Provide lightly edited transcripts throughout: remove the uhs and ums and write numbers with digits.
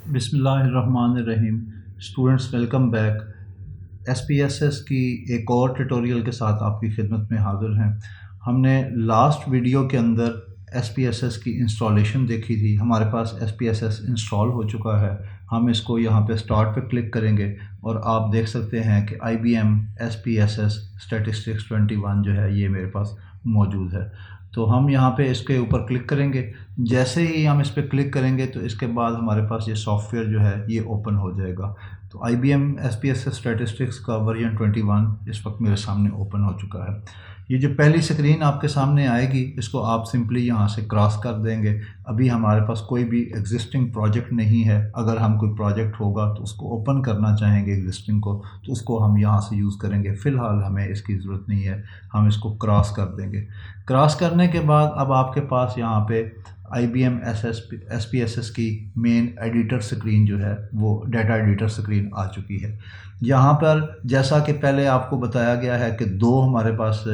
बिस्मिल्लाहिर्रहमानिर्रहीम। Students welcome back. SPSS की एक और ट्यूटोरियल के साथ आपकी खिदमत में हाज़िर हैं। हमने लास्ट वीडियो के अंदर एसपीएसएस की इंस्टॉलेशन देखी थी। हमारे पास एसपीएसएस इंस्टॉल हो चुका है। हम इसको यहाँ पे स्टार्ट पे क्लिक करेंगे और आप देख सकते हैं कि IBM एसपीएसएस स्टैटिस्टिक्स 21 जो है ये मेरे पास मौजूद है। तो हम यहाँ पे इसके ऊपर क्लिक करेंगे। जैसे ही हम इस पर क्लिक करेंगे तो इसके बाद हमारे पास ये सॉफ्टवेयर जो है ये ओपन हो जाएगा। तो IBM SPSS स्टैटिस्टिक्स का वर्जन 21 इस वक्त मेरे सामने ओपन हो चुका है। ये जो पहली स्क्रीन आपके सामने आएगी इसको आप सिंपली यहाँ से क्रॉस कर देंगे। अभी हमारे पास कोई भी एग्जिस्टिंग प्रोजेक्ट नहीं है। अगर हम कोई प्रोजेक्ट होगा तो उसको ओपन करना चाहेंगे एग्जिस्टिंग को, तो उसको हम यहाँ से यूज़ करेंगे। फ़िलहाल हमें इसकी ज़रूरत नहीं है, हम इसको क्रॉस कर देंगे। क्रॉस करने के बाद अब आपके पास यहाँ पे IBM SPSS की मेन एडिटर स्क्रीन जो है वो डाटा एडिटर स्क्रीन आ चुकी है। यहाँ पर जैसा कि पहले आपको बताया गया है कि दो हमारे पास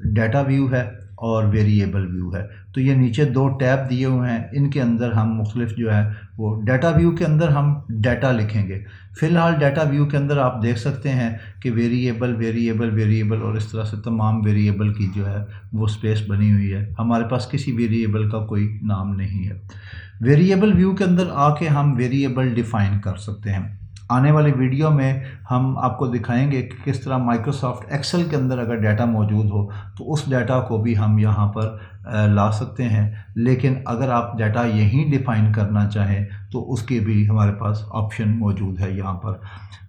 डाटा व्यू है और वेरिएबल व्यू है। तो ये नीचे दो टैब दिए हुए हैं, इनके अंदर हम मुख्तलिफ जो है वो डाटा व्यू के अंदर हम डाटा लिखेंगे। फ़िलहाल डाटा व्यू के अंदर आप देख सकते हैं कि वेरिएबल वेरिएबल वेरिएबल और इस तरह से तमाम वेरिएबल की जो है वो स्पेस बनी हुई है। हमारे पास किसी वेरिएबल का कोई नाम नहीं है। वेरिएबल व्यू के अंदर आके हम वेरिएबल डिफ़ाइन कर सकते हैं। आने वाली वीडियो में हम आपको दिखाएंगे कि किस तरह माइक्रोसॉफ्ट एक्सेल के अंदर अगर डाटा मौजूद हो तो उस डाटा को भी हम यहाँ पर ला सकते हैं। लेकिन अगर आप डाटा यहीं डिफ़ाइन करना चाहें तो उसके भी हमारे पास ऑप्शन मौजूद है यहाँ पर।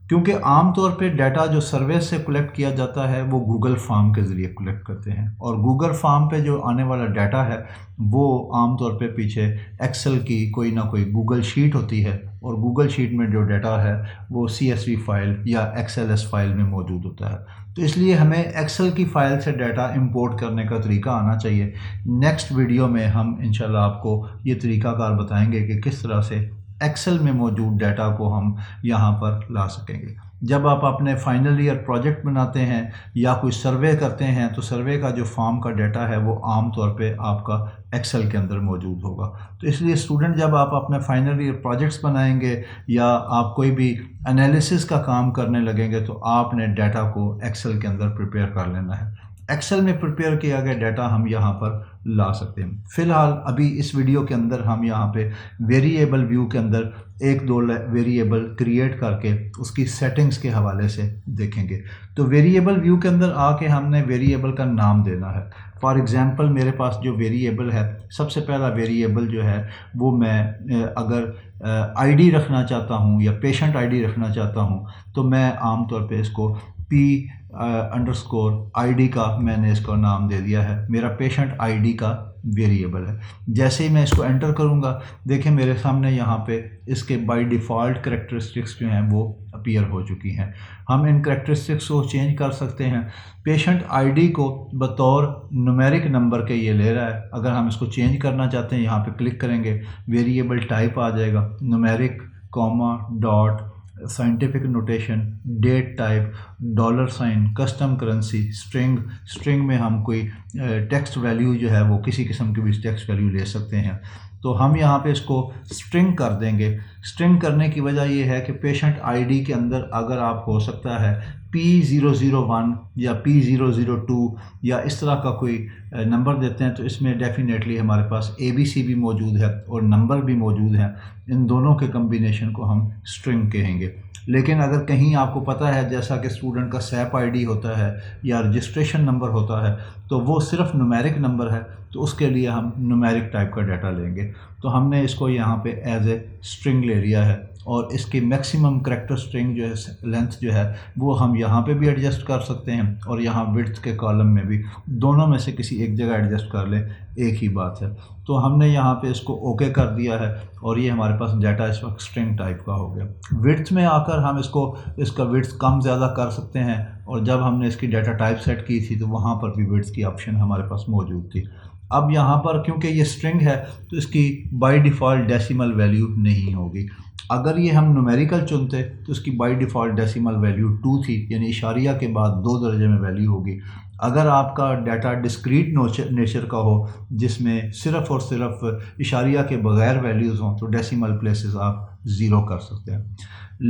क्योंकि आम तौर पे डाटा जो सर्वे से कलेक्ट किया जाता है वो गूगल फॉर्म के ज़रिए कलेक्ट करते हैं, और गूगल फॉर्म पे जो आने वाला डाटा है वो आम तौर पे पीछे एक्सेल की कोई ना कोई गूगल शीट होती है, और गूगल शीट में जो डाटा है वो CSV फाइल या XLS फाइल में मौजूद होता है। तो इसलिए हमें एक्सेल की फ़ाइल से डाटा इंपोर्ट करने का तरीका आना चाहिए। नेक्स्ट वीडियो में हम इंशाल्लाह आपको ये तरीकाकार बताएंगे कि किस तरह से एक्सेल में मौजूद डाटा को हम यहाँ पर ला सकेंगे। जब आप अपने फाइनल ईयर प्रोजेक्ट बनाते हैं या कोई सर्वे करते हैं तो सर्वे का जो फॉर्म का डाटा है वो आम तौर पे आपका एक्सेल के अंदर मौजूद होगा। तो इसलिए स्टूडेंट जब आप अपने फाइनल ईयर प्रोजेक्ट्स बनाएंगे या आप कोई भी एनालिसिस का काम करने लगेंगे तो आपने डाटा को एक्सेल के अंदर प्रिपेयर कर लेना है। एक्सेल में प्रिपेयर किया गया डाटा हम यहाँ पर ला सकते हैं। फ़िलहाल अभी इस वीडियो के अंदर हम यहाँ पे वेरिएबल व्यू के अंदर एक दो वेरिएबल क्रिएट करके उसकी सेटिंग्स के हवाले से देखेंगे। तो वेरिएबल व्यू के अंदर आके हमने वेरिएबल का नाम देना है। फॉर एग्ज़ाम्पल मेरे पास जो वेरिएबल है, सबसे पहला वेरिएबल जो है वो मैं अगर आईडी रखना चाहता हूँ या पेशेंट आईडी रखना चाहता हूँ तो मैं आम तौर पे इसको P_ID का मैंने इसको नाम दे दिया है। मेरा पेशेंट ID का वेरिएबल है। जैसे ही मैं इसको एंटर करूंगा, देखें मेरे सामने यहाँ पे इसके बाय डिफ़ॉल्ट करैक्टरिस्टिक्स जो हैं वो अपीयर हो चुकी हैं। हम इन करैक्टरिस्टिक्स को चेंज कर सकते हैं। पेशेंट ID को बतौर न्यूमेरिक नंबर के ये ले रहा है। अगर हम इसको चेंज करना चाहते हैं यहाँ पे क्लिक करेंगे, वेरिएबल टाइप आ जाएगा numeric, comma, dot, scientific notation, date type, dollar sign, custom currency, string में हम कोई टेक्स्ट वैल्यू जो है वो किसी किस्म की भी टेक्स्ट वैल्यू ले सकते हैं। तो हम यहाँ पे इसको स्ट्रिंग कर देंगे। स्ट्रिंग करने की वजह ये है कि पेशेंट आईडी के अंदर अगर आप हो सकता है P001 या P002 या इस तरह का कोई नंबर देते हैं तो इसमें डेफिनेटली हमारे पास ABC भी मौजूद है और नंबर भी मौजूद है। इन दोनों के कम्बिनेशन को हम स्ट्रिंग कहेंगे। लेकिन अगर कहीं आपको पता है जैसा कि स्टूडेंट का SAP ID होता है या रजिस्ट्रेशन नंबर होता है तो वो सिर्फ न्यूमेरिक नंबर है, तो उसके लिए हम न्यूमेरिक टाइप का डाटा लेंगे। तो हमने इसको यहाँ पे एज ए स्ट्रिंग ले लिया है, और इसकी मैक्सिमम करैक्टर स्ट्रिंग जो है लेंथ जो है वो हम यहाँ पे भी एडजस्ट कर सकते हैं और यहाँ विड्थ के कॉलम में भी, दोनों में से किसी एक जगह एडजस्ट कर लें, एक ही बात है। तो हमने यहाँ पे इसको ओके कर दिया है और ये हमारे पास डाटा इस वक्त स्ट्रिंग टाइप का हो गया। विड्थ में आकर हम इसका विड्थ कम ज़्यादा कर सकते हैं, और जब हमने इसकी डाटा टाइप सेट की थी तो वहाँ पर भी विड्थ की ऑप्शन हमारे पास मौजूद थी। अब यहाँ पर क्योंकि ये स्ट्रिंग है तो इसकी बाय डिफ़ॉल्ट डेसिमल वैल्यू नहीं होगी। अगर ये हम न्यूमेरिकल चुनते तो इसकी बाय डिफ़ॉल्ट डेसिमल वैल्यू 2 थी, यानी इशारिया के बाद 2 दर्जे में वैल्यू होगी। अगर आपका डाटा डिस्क्रीट नेचर का हो जिसमें सिर्फ़ और सिर्फ इशारिया के बगैर वैल्यूज़ हों तो डेसिमल प्लेसेस आप ज़ीरो कर सकते हैं।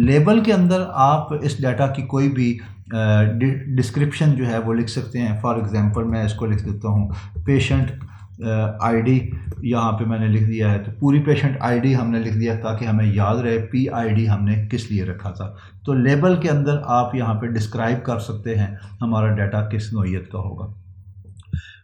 लेबल के अंदर आप इस डाटा की कोई भी डिस्क्रिप्शन जो है वो लिख सकते हैं। फॉर एग्जांपल मैं इसको लिख देता हूँ पेशेंट आईडी, यहाँ पे मैंने लिख दिया है, तो पूरी पेशेंट आईडी हमने लिख दिया ताकि हमें याद रहे PID हमने किस लिए रखा था। तो लेबल के अंदर आप यहाँ पे डिस्क्राइब कर सकते हैं हमारा डाटा किस नौइयत का होगा।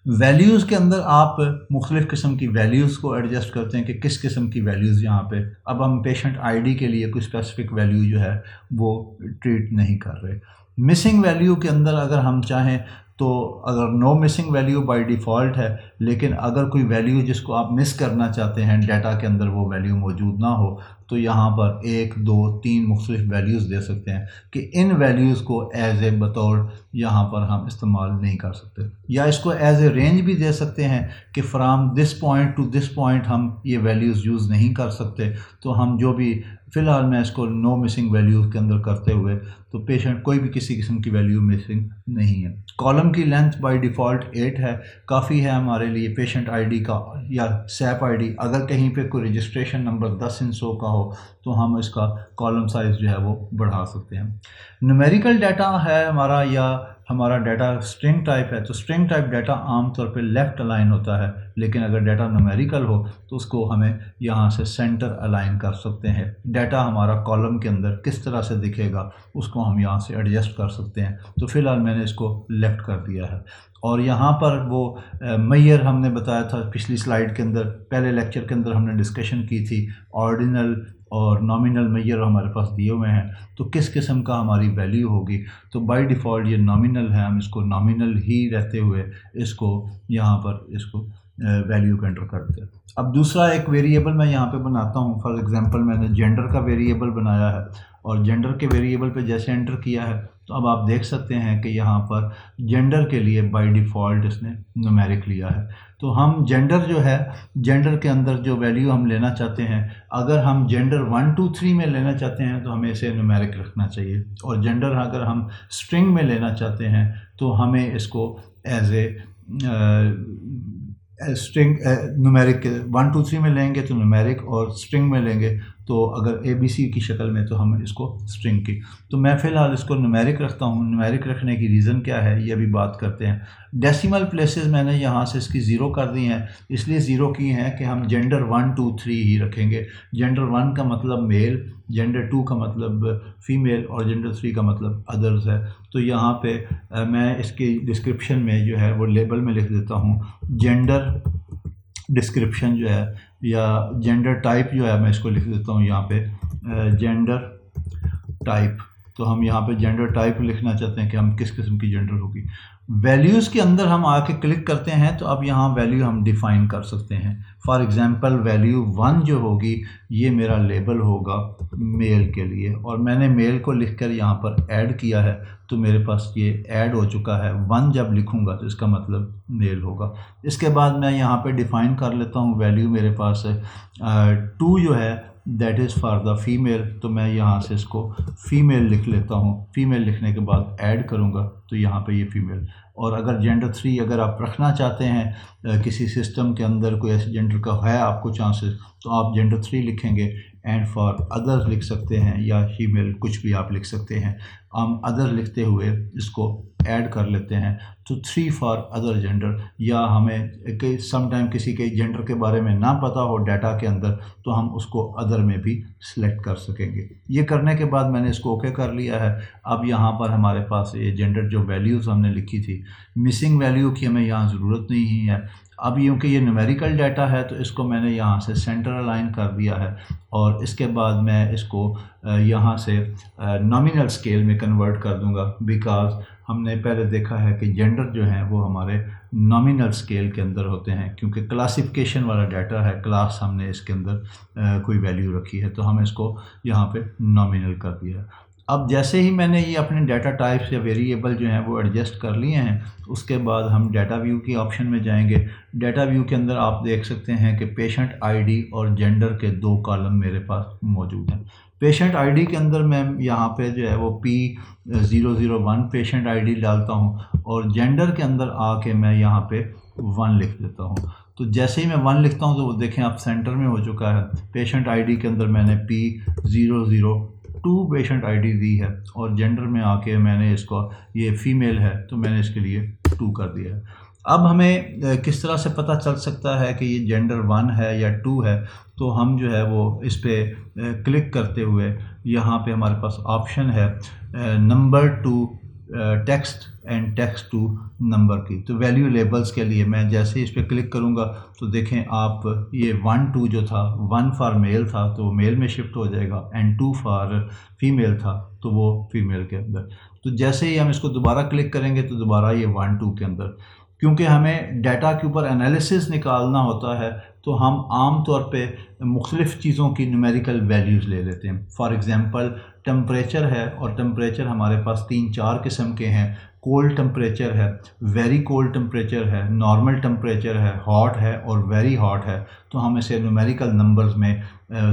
वैल्यूज़ के अंदर आप मुख्तलिफ़ किस्म की वैल्यूज़ को एडजस्ट करते हैं कि किस किस्म की वैल्यूज़ यहाँ पे, अब हम पेशेंट आईडी के लिए कोई स्पेसिफिक वैल्यू जो है वो ट्रीट नहीं कर रहे। मिसिंग वैल्यू के अंदर अगर हम चाहें तो अगर no missing value by default है, लेकिन अगर कोई वैल्यू जिसको आप मिस करना चाहते हैं डाटा के अंदर वो वैल्यू मौजूद ना हो, तो यहाँ पर 1, 2, 3 मुख्तलिफ वैल्यूज़ दे सकते हैं कि इन वैल्यूज़ को एज ए बतौर यहाँ पर हम इस्तेमाल नहीं कर सकते, या इसको एज ए रेंज भी दे सकते हैं कि from this point two this point हम ये वैल्यूज़ यूज़ नहीं कर सकते। तो हम जो भी फ़िलहाल मैं इसको नो मिसिंग वैल्यूज़ के अंदर करते हुए, तो पेशेंट कोई भी किसी किस्म की वैल्यू मिसिंग नहीं है। कॉलम की लेंथ बाय डिफ़ॉल्ट 8 है, काफ़ी है हमारे लिए पेशेंट आईडी का या SAP आईडी। अगर कहीं पे कोई रजिस्ट्रेशन नंबर 10 इन 100 का हो तो हम इसका कॉलम साइज़ जो है वो बढ़ा सकते हैं। न्यूमेरिकल डाटा है हमारा या हमारा डाटा स्ट्रिंग टाइप है, तो स्ट्रिंग टाइप डाटा आमतौर पे लेफ़्ट अलाइन होता है, लेकिन अगर डाटा न्यूमेरिकल हो तो उसको हमें यहाँ से सेंटर अलाइन कर सकते हैं। डाटा हमारा कॉलम के अंदर किस तरह से दिखेगा उसको हम यहाँ से एडजस्ट कर सकते हैं। तो फ़िलहाल मैंने इसको लेफ़्ट कर दिया है। और यहाँ पर वो मेजर हमने बताया था पिछली स्लाइड के अंदर, पहले लेक्चर के अंदर हमने डिस्कशन की थी, ऑर्डिनल और नॉमिनल मेजर हमारे पास दिए हुए हैं, तो किस किस्म का हमारी वैल्यू होगी। तो बाय डिफ़ॉल्ट ये नॉमिनल है, हम इसको नॉमिनल ही रहते हुए इसको यहाँ पर इसको वैल्यू को एंटर करते हैं। अब दूसरा एक वेरिएबल मैं यहाँ पे बनाता हूँ। फॉर एग्जांपल मैंने जेंडर का वेरिएबल बनाया है, और जेंडर के वेरिएबल पे जैसे एंटर किया है तो अब आप देख सकते हैं कि यहाँ पर जेंडर के लिए बाय डिफ़ॉल्ट इसने न्यूमेरिक लिया है। तो हम जेंडर जो है, जेंडर के अंदर जो वैल्यू हम लेना चाहते हैं, अगर हम जेंडर 1, 2, 3 में लेना चाहते हैं तो हमें इसे न्यूमेरिक रखना चाहिए, और जेंडर अगर हम स्ट्रिंग में लेना चाहते हैं तो हमें इसको एज ए स्ट्रिंग न्यूमेरिक 1, 2, 3 में लेंगे तो न्यूमेरिक, और स्ट्रिंग में लेंगे तो अगर ABC की शक्ल में तो हम इसको स्ट्रिंग की। तो मैं फ़िलहाल इसको न्यूमेरिक रखता हूँ। न्यूमेरिक रखने की रीज़न क्या है ये भी बात करते हैं। डेसिमल प्लेसेस मैंने यहाँ से इसकी 0 कर दी हैं, इसलिए 0 की हैं कि हम जेंडर 1, 2, 3 ही रखेंगे। जेंडर 1 का मतलब मेल, जेंडर 2 का मतलब फ़ीमेल, और जेंडर 3 का मतलब अदर्स है। तो यहाँ पे मैं इसकी डिस्क्रिप्शन में जो है वो लेबल में लिख देता हूँ जेंडर डिस्क्रिप्शन जो है, या जेंडर टाइप जो है मैं इसको लिख देता हूँ यहाँ पे जेंडर टाइप। तो हम यहाँ पे जेंडर टाइप लिखना चाहते हैं कि हम किस किस्म की जेंडर होगी। वैल्यूज़ के अंदर हम आके क्लिक करते हैं तो अब यहाँ वैल्यू हम डिफ़ाइन कर सकते हैं। फॉर एग्ज़ाम्पल वैल्यू 1 जो होगी ये मेरा लेबल होगा मेल के लिए, और मैंने मेल को लिखकर यहाँ पर ऐड किया है तो मेरे पास ये ऐड हो चुका है। 1 जब लिखूँगा तो इसका मतलब मेल होगा। इसके बाद मैं यहाँ पे डिफ़ाइन कर लेता हूँ वैल्यू मेरे पास है 2 जो है that is for the female, तो मैं यहाँ से इसको फ़ीमेल लिख लेता हूँ। फ़ीमेल लिखने के बाद ऐड करूँगा तो यहाँ पे ये फ़ीमेल। और अगर जेंडर 3 अगर आप रखना चाहते हैं किसी सिस्टम के अंदर कोई ऐसे जेंडर का है आपको चांसेस, तो आप जेंडर 3 लिखेंगे, एंड फॉर अदर्स लिख सकते हैं, या फीमेल कुछ भी आप लिख सकते हैं। हम अदर लिखते हुए इसको ऐड कर लेते हैं तो 3 फॉर अदर जेंडर, या हमें समटाइम किसी के जेंडर के बारे में ना पता हो डाटा के अंदर तो हम उसको अदर में भी सिलेक्ट कर सकेंगे। ये करने के बाद मैंने इसको ओके कर लिया है। अब यहाँ पर हमारे पास ये जेंडर जो वैल्यूज़ हमने लिखी थी, मिसिंग वैल्यू की हमें यहाँ ज़रूरत नहीं है। अब क्योंकि ये न्यूमेरिकल डाटा है तो इसको मैंने यहाँ से सेंटर अलाइन कर दिया है, और इसके बाद मैं इसको यहाँ से नॉमिनल स्केल में कन्वर्ट कर दूँगा, बिकॉज़ हमने पहले देखा है कि जेंडर जो हैं वो हमारे नॉमिनल स्केल के अंदर होते हैं, क्योंकि क्लासिफिकेशन वाला डाटा है, क्लास हमने इसके अंदर कोई वैल्यू रखी है तो हम इसको यहाँ पे नॉमिनल कर दिया। अब जैसे ही मैंने ये अपने डाटा टाइप्स या वेरिएबल जो हैं वो एडजस्ट कर लिए हैं, उसके बाद हम डाटा व्यू की ऑप्शन में जाएंगे। डाटा व्यू के अंदर आप देख सकते हैं कि पेशेंट आईडी और जेंडर के 2 कॉलम मेरे पास मौजूद हैं। पेशेंट आईडी के अंदर मैं यहाँ पे जो है वो P001 पेशेंट आईडी डालता हूँ, और जेंडर के अंदर आके मैं यहाँ पे 1 लिख देता हूँ। तो जैसे ही मैं 1 लिखता हूँ तो वो देखें आप सेंटर में हो चुका है। पेशेंट आईडी के अंदर मैंने P002 पेशेंट आईडी दी है और जेंडर में आके मैंने इसको, ये फ़ीमेल है तो मैंने इसके लिए 2 कर दिया है। अब हमें किस तरह से पता चल सकता है कि ये जेंडर 1 है या 2 है, तो हम जो है वो इस पर क्लिक करते हुए यहाँ पे हमारे पास ऑप्शन है number to text and text to number की। तो वैल्यू लेबल्स के लिए मैं जैसे ही इस पर क्लिक करूँगा तो देखें आप ये 1 2 जो था, 1 फॉर मेल था तो वो मेल में शिफ्ट हो जाएगा एंड 2 फॉर फीमेल था तो वो फीमेल के अंदर। तो जैसे ही हम इसको दोबारा क्लिक करेंगे तो दोबारा ये 1 2 के अंदर। क्योंकि हमें डाटा के ऊपर एनालिसिस निकालना होता है तो हम आम तौर पे मुख्तलिफ़ चीज़ों की न्यूमेरिकल वैल्यूज़ ले लेते हैं। फॉर एग्ज़ाम्पल टेम्परेचर है और टेम्परेचर हमारे पास 3-4 किस्म के हैं। कोल्ड टेम्परेचर है, वेरी कोल्ड टेम्परेचर है, नॉर्मल टेम्परेचर है, हॉट है और वेरी हॉट है। तो हम इसे न्यूमेरिकल नंबर्स में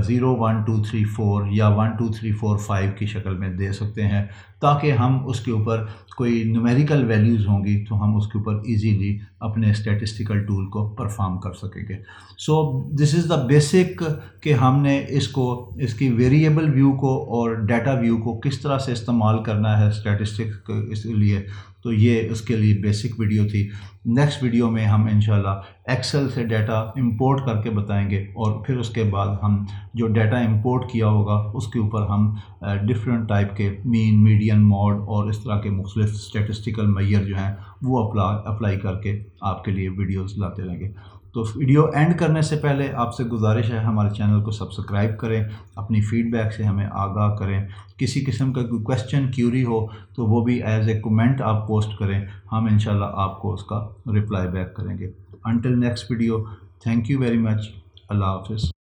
0 1 2 3 4 या 1 2 3 4 5 की शक्ल में दे सकते हैं ताकि हम उसके ऊपर कोई न्यूमेरिकल वैल्यूज़ होंगी तो हम उसके ऊपर इजीली अपने स्टैटिस्टिकल टूल को परफॉर्म कर सकेंगे। So this is the basic कि हमने इसकी वेरिएबल व्यू को और डाटा व्यू को किस तरह से इस्तेमाल करना है स्टैटिस्टिक्स इसके लिए। तो ये उसके लिए बेसिक वीडियो थी। नेक्स्ट वीडियो में हम इंशाल्लाह एक्सेल से डाटा इंपोर्ट करके बताएंगे और फिर उसके बाद हम जो डाटा इंपोर्ट किया होगा उसके ऊपर हम डिफरेंट टाइप के मीन, मीडियन, मॉड और इस तरह के मुख्तलिफ स्टैटिस्टिकल मेजर जो हैं वो अप्लाई करके आपके लिए वीडियोस लाते रहेंगे। तो वीडियो एंड करने से पहले आपसे गुजारिश है हमारे चैनल को सब्सक्राइब करें, अपनी फ़ीडबैक से हमें आगाह करें। किसी किस्म का कोई क्वेश्चन, क्यूरी हो तो वो भी एज ए कमेंट आप पोस्ट करें, हम इंशाल्लाह आपको उसका रिप्लाई बैक करेंगे। Until next video, thank you very much. अल्लाह हाफ़िज़।